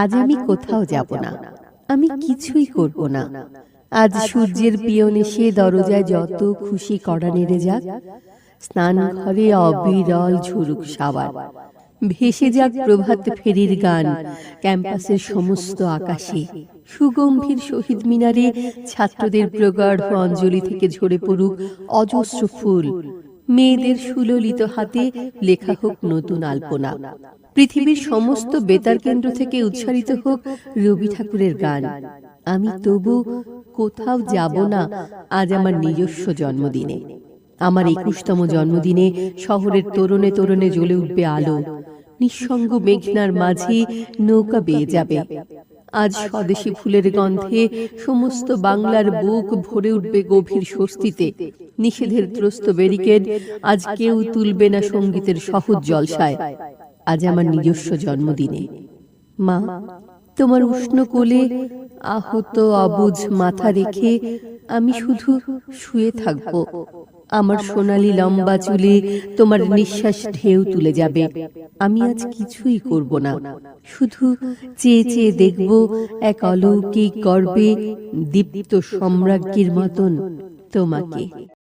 আজ আমি কোথাও যাব না, আমি কিছুই করব না। আজ সূর্যের পিয়ন এসে দরজায় যত খুশি কড়া নেড়ে যাক, স্নান ঘরে অবিরল ঝুরুক সাওয়ার, ভেসে যাক প্রভাত ফেরির গান ক্যাম্পাসের সমস্ত আকাশে, সুগম্ভীর শহীদ মিনারে ছাত্রদের প্রগাঢ় অঞ্জলি থেকে ঝরে পড়ুক অজস্র ফুল, মেয়েদের সুললিত হাতে লেখা হোক নতুন আলপনা, পৃথিবীর সমস্ত বেতার কেন্দ্র থেকে উচ্চারিত হোক রবি ঠাকুরের গান। আমি তবু কোথাও যাব না আজ আমার নিজস্ব জন্মদিনে। আমার 21তম জন্মদিনে শহরের তোরণে তোরণে জ্বলে উঠবে আলো, নিঃসঙ্গ মেঘনার মাঝে নৌকা বেয়ে যাবে। আজ স্বদেশী ফুলের গন্ধে সমস্ত বাংলার বুক ভরে উঠবে গভীর স্বস্তিতে। নিষেধের ত্রস্ত ব্যারিকেড আজ কেউ তুলবে না সঙ্গীতের সহজ জলসায়। আজ আমার নিজস্ব জন্মদিনে মা, তোমার উষ্ণ কোলে আহত অবুঝ মাথা রেখে আমি শুধু শুয়ে থাকব। আমার সোনালী লম্বা চুলে তোমার নিঃশ্বাস ঢেউ তুলে যাবে। আমি আজ কিছুই করব না, শুধু চেয়ে চেয়ে দেখব এক অলৌকিক গর্বে দীপ্ত সম্রাজ্ঞীর মতন তোমাকে।